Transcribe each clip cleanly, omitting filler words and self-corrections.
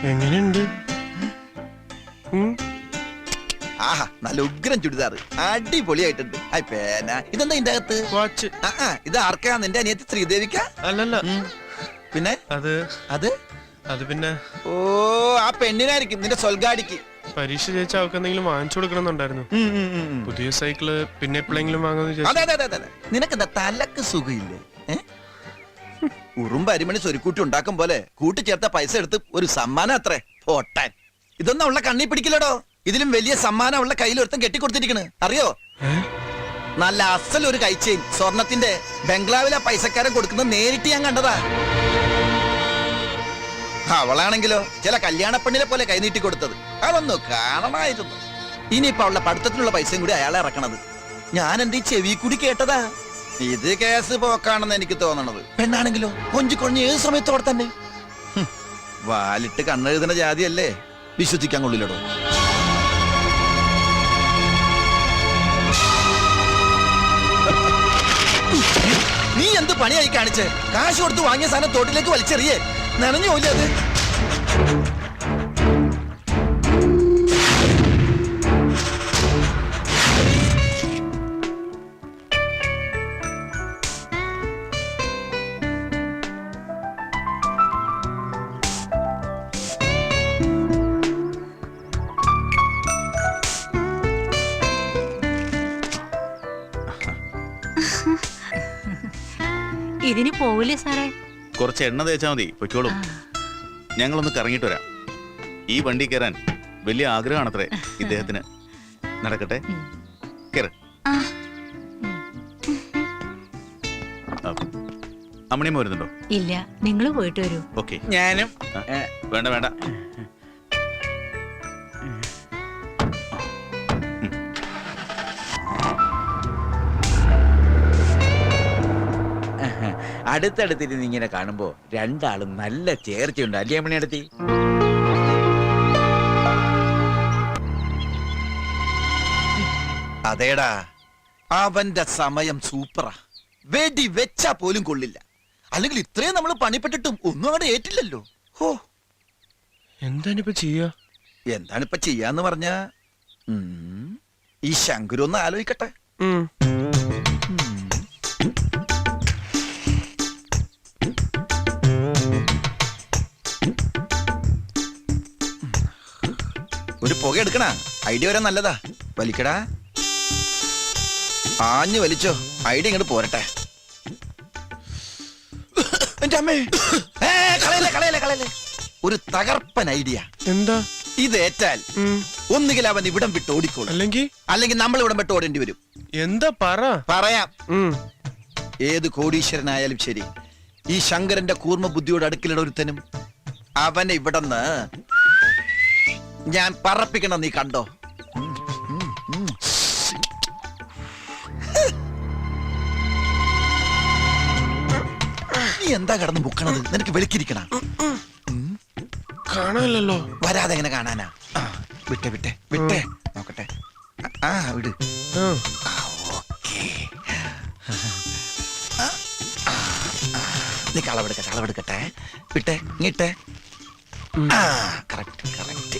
എങ്ങനെയുണ്ട്? ആഹാ, നല്ല ഉഗ്രം ചുടിദാർ, അടിപൊളിയായിട്ടുണ്ട്. ഇതെന്താ ഇതിന്റെ അകത്ത്? വാച്ച്. ഇത് ആർക്കാ? നിന്റെ അനിയത്തി ശ്രീദേവിക്ക? അല്ലല്ല. പിന്നെ അത് അത് അത് പിന്നെ ഓ, ആ പെണ്ണിനായിരിക്കും, നിന്റെ സ്വൽഗാടിക്ക്. പരീക്ഷ ജയിച്ച അവർക്ക് എന്തെങ്കിലും വാങ്ങിച്ചു കൊടുക്കണമെന്നുണ്ടായിരുന്നു. പുതിയ സൈക്കിള് പിന്നെ എപ്പോഴെങ്കിലും വാങ്ങാന്ന്. നിനക്കെന്താ തലക്ക് സുഖമില്ലേ? ഉറുമ്പ് അരിമണി സ്വരുക്കൂട്ടി ഉണ്ടാക്കും പോലെ കൂട്ടിച്ചേർത്ത പൈസ എടുത്ത് ഒരു സമ്മാനം അത്രേ പൊട്ടാൻ. ഇതൊന്നും ഉള്ള കണ്ണി പിടിക്കില്ലടോ. ഇതിലും വലിയ സമ്മാനം ഉള്ള കയ്യിൽ ഒരുത്തം കെട്ടിക്കൊടുത്തിരിക്കണ്, അറിയോ? നല്ല അസൽ ഒരു കൈച്ചെയിൻ, സ്വർണത്തിന്റെ. ബംഗ്ലാവിലെ പൈസക്കാരൻ കൊടുക്കുന്നത് നേരിട്ട് ഞാൻ കണ്ടതാ. അവളാണെങ്കിലോ ചില കല്യാണ പെണ്ണിനെ പോലെ കൈനീട്ടി കൊടുത്തത്. അതൊന്നു കാണണമായിരുന്നു. ഇനിയിപ്പോ അവളുടെ പഠിത്തത്തിനുള്ള പൈസയും കൂടി അയാളെ ഇറക്കണത്. ഞാൻ എന്റെ ചെവി കൂടി കേട്ടതാ. ഇത് കേസ് പോക്കാണെന്ന് എനിക്ക് തോന്നണത്. പെണ്ണാണെങ്കിലോ കൊഞ്ചിക്കൊഴിഞ്ഞ് ഏത് സമയത്തോടെ തന്നെ. വാലിട്ട് കണ്ണെഴുതുന്ന ജാതിയല്ലേ, വിശ്വസിക്കാൻ കൊള്ളില്ലടോ. നീ എന്ത് പണിയായി കാണിച്ച്? കാശ് കൊടുത്ത് വാങ്ങിയ സാധനം തോട്ടിലേക്ക് വലിച്ചെറിയേ, നനഞ്ഞു പോയില്ലേ അത്? ഇതിന് പോവില്ലേ സാറേ? കുറച്ച് എണ്ണ തേച്ചാ മതി, പൊയ്ക്കോളും. ഞങ്ങളൊന്ന് കറങ്ങിട്ട് വരാം. ഈ വണ്ടി കയറാൻ വലിയ ആഗ്രഹമാണത്രേ ഇദ്ദേഹത്തിന്. നടക്കട്ടെ, കേറ്. അമ്മണിയമ്മ വരുന്നുണ്ടോ? ഇല്ല, നിങ്ങൾ പോയിട്ട് വരൂ. ഓക്കെ. ഞാനും. വേണ്ട വേണ്ട. അടുത്തടുത്തിരുന്ന് ഇങ്ങനെ കാണുമ്പോ രണ്ടാളും നല്ല ചേർച്ചയുണ്ട്, അല്ലേ അമ്മണിയടുത്തി? അതേടാ, അവന്റെ സമയം സൂപ്പറാ. വെടി വെച്ചാ പോലും കൊള്ളില്ല. അല്ലെങ്കിൽ ഇത്രയും നമ്മൾ പണിപ്പെട്ടിട്ടും ഒന്നും അവിടെ ഏറ്റില്ലല്ലോ. ഹോ, എന്താണിപ്പോ ചെയ്യാ? എന്താണിപ്പ ചെയ്യാന്ന് പറഞ്ഞ, ഈ ശങ്കുരു ഒന്ന് ആലോചിക്കട്ടെ. ഒരു പുക എടുക്കണ ഐഡിയ വരാൻ നല്ലതാ. വലിക്കടാ, ആഞ്ഞു വലിച്ചോ. ഐഡിയ ഇങ്ങോട്ട് പോരട്ടെ. എന്റെ അമ്മേ, കളയല്ലേ കളയല്ലേ കളയല്ലേ. ഒരു തകർപ്പൻ ഐഡിയ. എന്താ? ഇത് ഏറ്റാൽ ഒന്നുകിൽ അവൻ ഇവിടം വിട്ട് ഓടിക്കോളും, അല്ലെങ്കിൽ നമ്മൾ ഇവിടം വിട്ട് ഓടേണ്ടി വരും. എന്താ പറയാം. ഏത് കോടീശ്വരനായാലും ശരി, ഈ ശങ്കരന്റെ കൂർമ്മ ബുദ്ധിയോട് അടുക്കലിട ഒരുത്തനും അവനെ ഇവിടെന്ന് ഞാൻ പറപ്പിക്കണം. നീ കണ്ടോ? നീ എന്താ കടന്ന് മുക്കണത്? നിനക്ക് വെളുക്കിരിക്കണ കാണാനല്ലോ. വരാതെ എങ്ങനെ കാണാനാ? വിട്ടെ വിട്ടെ വിട്ടെ, നോക്കട്ടെ. വിട്. നീ കളവെടുക്കട്ടെ. വിട്ടെ, ഇങ്ങിട്ടെ. Correct correct.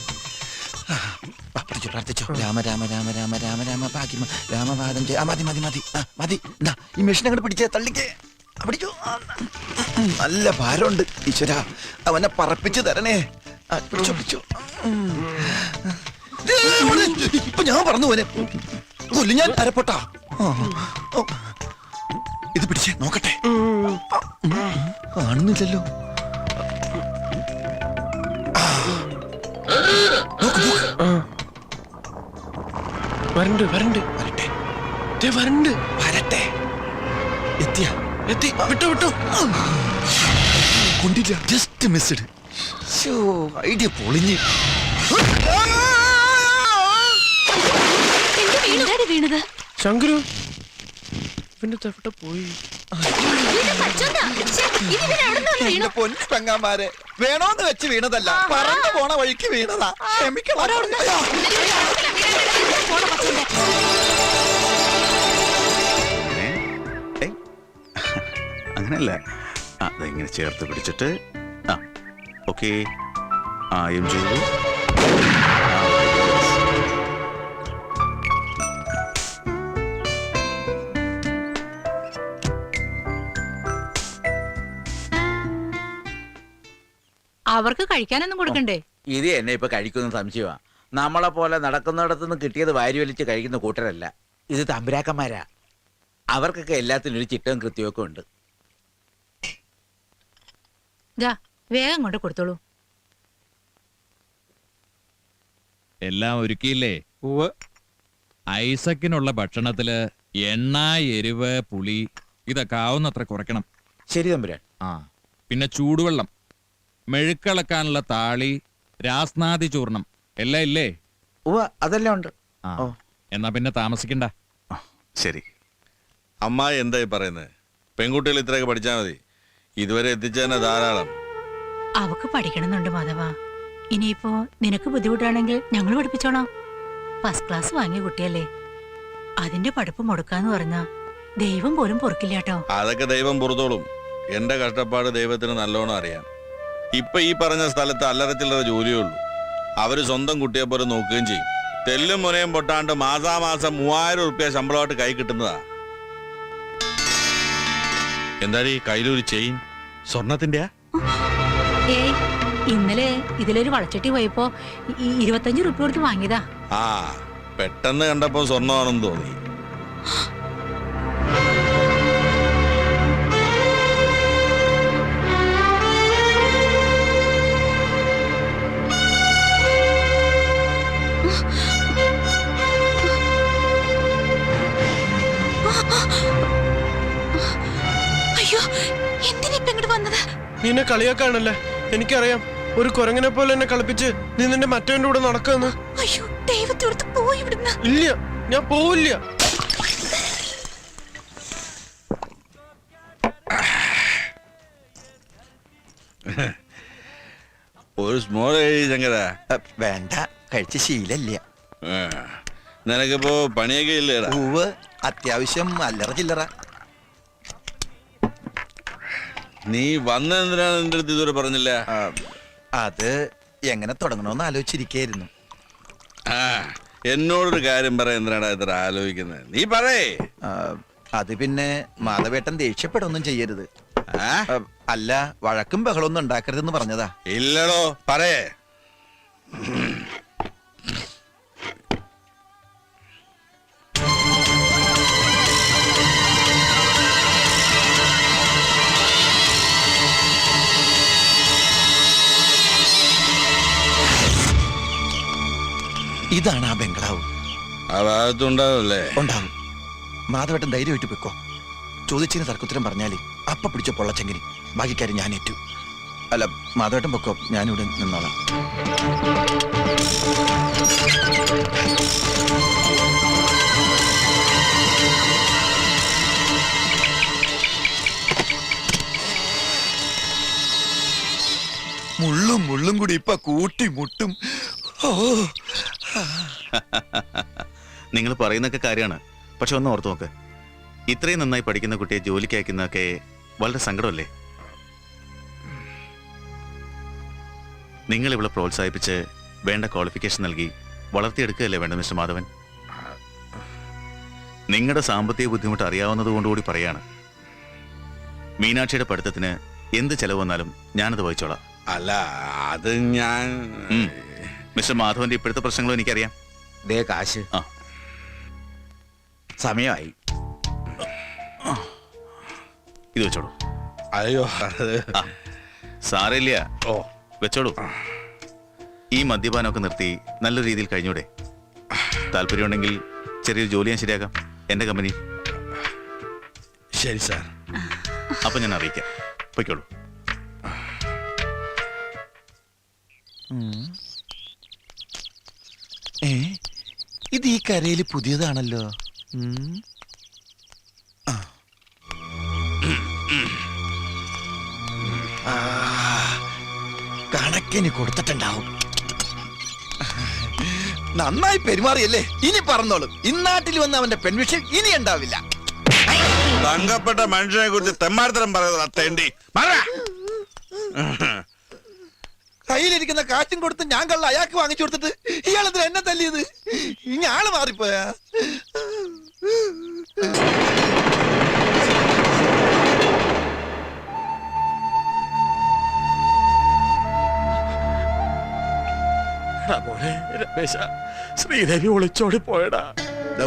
പ്രാർത്ഥിച്ചോ. രാമ രാമ രാമ രാമ രാമ രാമ ഭാഗ്യം രാമപാദം ചെയ്യ. മതി മതി മതി മതി. ഈ മെഷീൻ അങ്ങോട്ട് പിടിച്ചേ, തള്ളിക്കേ. പിടിച്ചോ. നല്ല ഭാരമുണ്ട്. ഈശ്വര, അവനെ പറപ്പിച്ച് തരണേ. പിടിച്ചോ പിടിച്ചോ. ഇപ്പൊ ഞാൻ പറഞ്ഞു പോനെ കൊല്ലു ഞാൻ. അരപ്പൊട്ടാ. ഇത് പിടിച്ചേ, നോക്കട്ടെ. കാണുന്നില്ലല്ലോ. വരണ്ട് വരണ്ട് വരണ്ട് വരട്ടെ. എത്തി. വിട്ടോ. കൊണ്ടില്ല, ജസ്റ്റ് മിസ്ഡ്. ഐഡിയ പൊളിഞ്ഞ്. വീണത് ശങ്കുരു പിന്നെ തെവിടെ പോയി? പൊന്നു പെങ്ങാമാരെ, വേണോന്ന് വെച്ച് വീണതല്ല, പറന്നു പോണ വഴിക്ക് വീണതാ. ക്ഷമിക്കണം. അങ്ങനല്ല, അതെങ്ങനെ ചേർത്ത് പിടിച്ചിട്ട്. ഓക്കെ, ആയും ചെയ്തു. അവർക്ക് കഴിക്കാനൊന്നും കൊടുക്കണ്ടേ? ഇത് എന്നെ ഇപ്പൊ കഴിക്കുന്ന സംശയമാ. നമ്മളെ പോലെ നടക്കുന്നിടത്തുനിന്ന് കിട്ടിയത് വാരി വലിച്ച് കഴിക്കുന്ന കൂട്ടരല്ല. ഇത് തമ്പുരാക്കന്മാരാ. അവർക്കൊക്കെ എല്ലാത്തിനും ഒരു ചിട്ടവും കൃത്യമൊക്കെ ഉണ്ട്. ദാ വേഗം കൊണ്ട് കൊടുത്തോളൂ. എല്ലാം ഒരുക്കിയില്ലേ? ഐസക്കിനുള്ള ഭക്ഷണത്തില് എണ്ണ, എരിവ്, പുളി ഇതൊക്കെ ആവുന്നത്ര കുറയ്ക്കണം. ശരി തമ്പുരാൻ. ആ പിന്നെ ചൂടുവെള്ളം, മെഴുക്കളക്കാനുള്ള താളി, രാസ്നാദി ചൂർണം എല്ലാം ഇല്ലേ? അതെല്ലാം ഉണ്ട്. ആ എന്നാ പിന്നെ താമസിക്കണ്ട. ശരി. അമ്മായി എന്തായി പറയുന്നത്? പെൺകുട്ടികൾ ഇത്രയൊക്കെ പഠിച്ചാൽ മതി. ഇതുവരെ എത്തിച്ചതന്നെ ധാരാളം. അവക്ക് പഠിക്കണമെന്നുണ്ട് മാധവ. ഇനിയിപ്പോ നിനക്ക് ബുദ്ധിമുട്ടാണെങ്കിൽ ഞങ്ങൾ പഠിപ്പിച്ചോളാം. ഫസ്റ്റ് ക്ലാസ് വാങ്ങിയ കുട്ടിയല്ലേ. അതിന്റെ പഠിപ്പ് മുടക്കാന്ന് പറഞ്ഞാ ദൈവം പോലും പൊറുക്കില്ല കേട്ടോ. അതൊക്കെ ദൈവം പുറത്തോളും. എന്റെ കഷ്ടപ്പാട് ദൈവത്തിന് നല്ലോണം അറിയാം. ഇപ്പൊ ഈ പറഞ്ഞ സ്ഥലത്ത് അല്ലറച്ചില്ലറ ജോലിയേ ഉള്ളൂ. അവര് സ്വന്തം കുട്ടിയെ പോലെ നോക്കുകയും ചെയ്യും. തെല്ലും മുനയും പൊട്ടാണ്ട് മാസാമാസം 3000 റുപ്യ ശമ്പളമായിട്ട് കൈ കിട്ടുന്നതാ. എന്തായാലും ഈ കയ്യിലൊരു ചെയിൻ സ്വർണത്തിന്റെയാ? ഏയ് ഇന്നലെ ഇതിലൊരു വളച്ചട്ടി പോയപ്പോ 25 റുപ്യ കൊടുത്ത് വാങ്ങിയതാ. ആ പെട്ടെന്ന് കണ്ടപ്പോ സ്വർണ്ണമാണെന്ന് തോന്നി. അയ്യോ എന്തിനാ ഇപ്പൊ ഇങ്ങോട്ട് വന്നത്? നിന്നെ കളിയാക്കാണല്ലേ? എനിക്കറിയാം. ഒരു കുരങ്ങനെ പോലെ എന്നെ കളിപ്പിച്ച് നീ നിന്റെ മറ്റവന്റെ കൂടെ നടക്കാന്ന്. അയ്യോ ദൈവത്തോടത്ത് പോയി ഇവിടുന്ന്. ഇല്ല, ഞാൻ പോവില്ല. ഒരു സ്മോൾ ശങ്കര. വേണ്ട, കഴിച്ച ശീലല്ല. നിനക്കിപ്പോ പണിയൊക്കെ ഇല്ലേടാ? പൂവ് അത്യാവശ്യം അല്ലറ ചില്ലറ. നീ വന്നെന്തിനാണ് നിന്റെ അടുത്ത് ഇതുവരെ പറഞ്ഞില്ല? അത് എങ്ങനെ തുടങ്ങണമെന്ന് ആലോചിച്ചിരിക്കായിരുന്നു. ആ എന്നോടൊരു കാര്യം പറയാൻ എന്തിനാടാ ഇത്ര ആലോചിക്കുന്നത്? നീ പറയേ. അത് പിന്നെ മാധവേട്ടൻ ദേഷ്യപ്പെടുകയൊന്നും ചെയ്യരുത്. ആ? അല്ല, വഴക്കും ബഹളമൊന്നും ഉണ്ടാക്കരുതെന്ന് പറഞ്ഞതാ. ഇല്ലടോ, പറയേ. ഇതാണ് ആ ബംഗ്ലാവ്. ആ ഭാഗത്തുണ്ടാവല്ലേ? ഉണ്ടാവും. മാധവേട്ടൻ ധൈര്യമായിട്ട് പൊയ്ക്കോ. ചോദിച്ചതിന് തർക്കുത്തരം പറഞ്ഞാലേ അപ്പ പിടിച്ച പൊള്ളച്ചെങ്കിനി ബാക്കിക്കാര്യം ഞാൻ ഏറ്റു. അല്ല, മാധവേട്ടൻ പൊക്കോ, ഞാനിവിടെ നിന്നോളാം. മുള്ളും മുള്ളും കൂടി ഇപ്പൊ കൂട്ടി മുട്ടും. ഓ, നിങ്ങൾ പറയുന്നൊക്കെ കാര്യമാണ്. പക്ഷെ ഒന്ന് ഓർത്തു നോക്ക്, ഇത്രയും നന്നായി പഠിക്കുന്ന കുട്ടിയെ ജോലിക്ക് അയക്കുന്നതൊക്കെ വളരെ സങ്കടമല്ലേ? നിങ്ങൾ ഇവിടെ പ്രോത്സാഹിപ്പിച്ച് വേണ്ട ക്വാളിഫിക്കേഷൻ നൽകി വളർത്തിയെടുക്കുകയല്ലേ വേണ്ട മിസ്റ്റർ മാധവൻ? നിങ്ങളുടെ സാമ്പത്തിക ബുദ്ധിമുട്ട് അറിയാവുന്നത് കൊണ്ടുകൂടി പറയാണ്. മീനാക്ഷിയുടെ പഠിത്തത്തിന് എന്ത് ചെലവ് വന്നാലും ഞാനത് വഹിച്ചോളാം. അല്ല, അത് ഞാൻ മിസ്റ്റർ മാധവന്റെ ഇപ്പോഴത്തെ പ്രശ്നങ്ങളും എനിക്കറിയാം. ദേ കാശ്. ആ സമയമായി. ഇത് വെച്ചോളൂ. അയ്യോ സാരമില്ല, ഓ വെച്ചോളൂ. ഈ മദ്യപാനമൊക്കെ നിർത്തി നല്ല രീതിയിൽ കഴിഞ്ഞൂടെ? താല്പര്യമുണ്ടെങ്കിൽ ചെറിയൊരു ജോലി ഞാൻ ശരിയാക്കാം എന്റെ കമ്പനി. ശരി സാർ. അപ്പൊ ഞാൻ അറിയിക്കാം. പൊയ്ക്കോളൂ. ഇത് ഈ കരയിൽ പുതിയതാണല്ലോ. കണക്കിന് കൊടുത്തിട്ടുണ്ടാവും. നന്നായി പെരുമാറിയല്ലേ? ഇനി പറഞ്ഞോളും. ഇന്നാട്ടിൽ വന്ന് അവന്റെ പെൺവിഷൻ ഇനി ഉണ്ടാവില്ല. തങ്കപ്പെട്ട മനുഷ്യനെ കുറിച്ച് തെമ്മാർത്തരം പറയുന്നത് തേണ്ടി. കയ്യിലിരിക്കുന്ന കാറ്റും കൊടുത്ത് ഞാൻ കള്ള അയാൾക്ക് വാങ്ങിച്ചു കൊടുത്തിട്ട് ഇയാളെന്തിനാ എന്നെ തല്ലിയത്? ഇയാള് മാറിപ്പോയാ? മോനെ രമേശ, ശ്രീദേവി ഒളിച്ചോടി പോയടാ.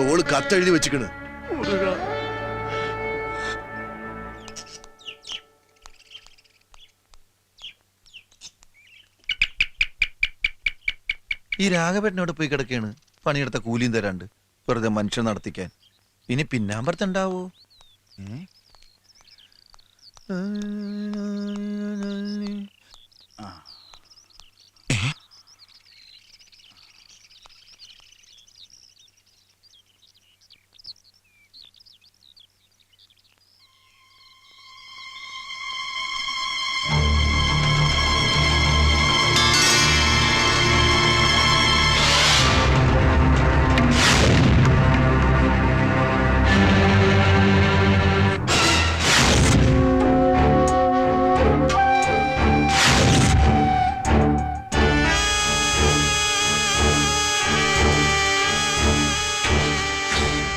ഓള് കത്തെഴുതി വെച്ചിക്കണ്. ഈ രാഘവേട്ടനോട് പോയി കിടക്കാണ്, പണിയെടുത്ത കൂലിയും തരാണ്ട് വെറുതെ മനുഷ്യൻ നടത്തിക്കാൻ. ഇനി പിന്നാമ്പറത്തുണ്ടാവോ?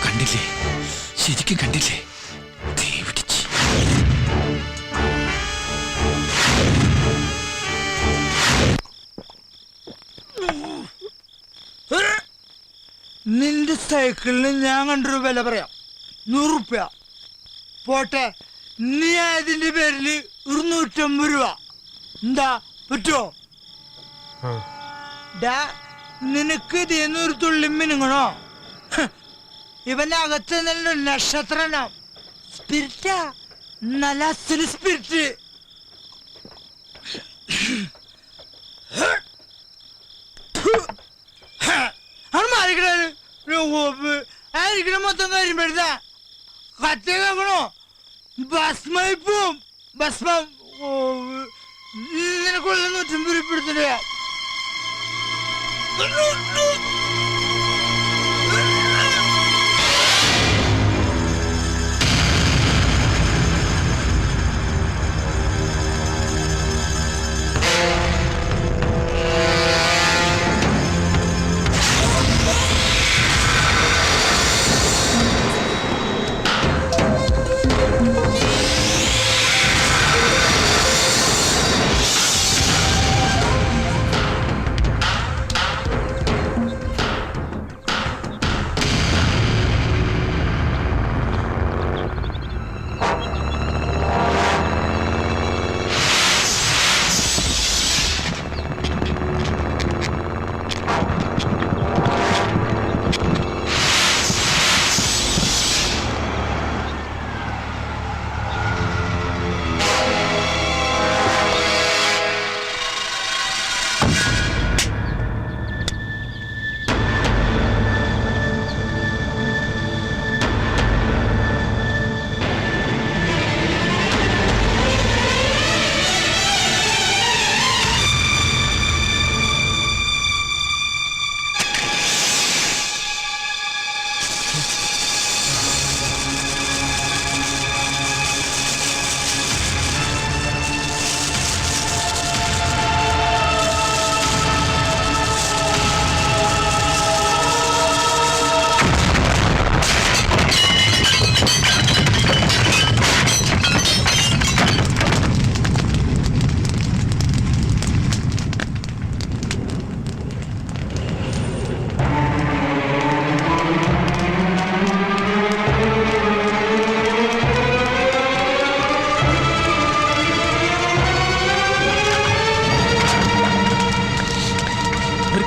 കണ്ടില്ലേ, ശരിക്കും കണ്ടില്ലേ? നിന്റെ സൈക്കിളിന് ഞാൻ കണ്ടൊരു വില പറയാം, 100 റുപ്യ പോട്ടെ. നീ അതിന്റെ പേരില് 250 രൂപ. എന്താ പറ്റുമോ? നിനക്ക് ഇതിന്ന് ഒരു തുള്ളി മിനുങ്ങണോ? ഇവന്റെ അകത്ത് നല്ല നക്ഷത്രം, സ്പിരിറ്റാ, നല്ല അസല് സ്പിരിറ്റ്. ആയിരിക്കണം മൊത്തം കാര്യം പെടുത്താ കത്തി കേൾക്കണോ? ഭസ്മയിപ്പും ഭസ്മം നിനക്കുള്ള 150 രൂപ എടുത്തിട്ട്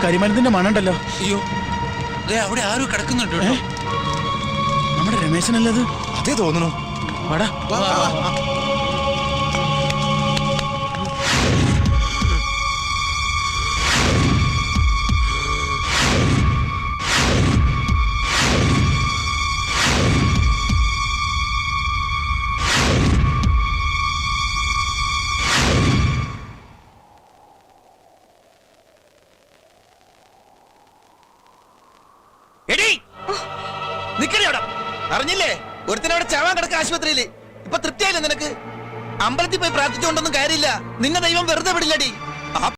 കരിമരുന്നിന്റെ മണുണ്ടല്ലോ. അയ്യോ, അവിടെ ആരും കിടക്കുന്നുണ്ട്. നമ്മുടെ രമേശനല്ലത്? അതേ തോന്നണു. വാടാ. അറിഞ്ഞില്ലേ, ഒരുത്തിനവിടെ ചാവാൻ കിടക്ക ആശുപത്രിയില്. ഇപ്പൊ തൃപ്തിയായില്ലേ നിനക്ക്? അമ്പലത്തിൽ പോയി പ്രാർത്ഥിച്ചുകൊണ്ടൊന്നും കാര്യമില്ല, നിന്നെ ദൈവം വെറുതെ വിടില്ലടി.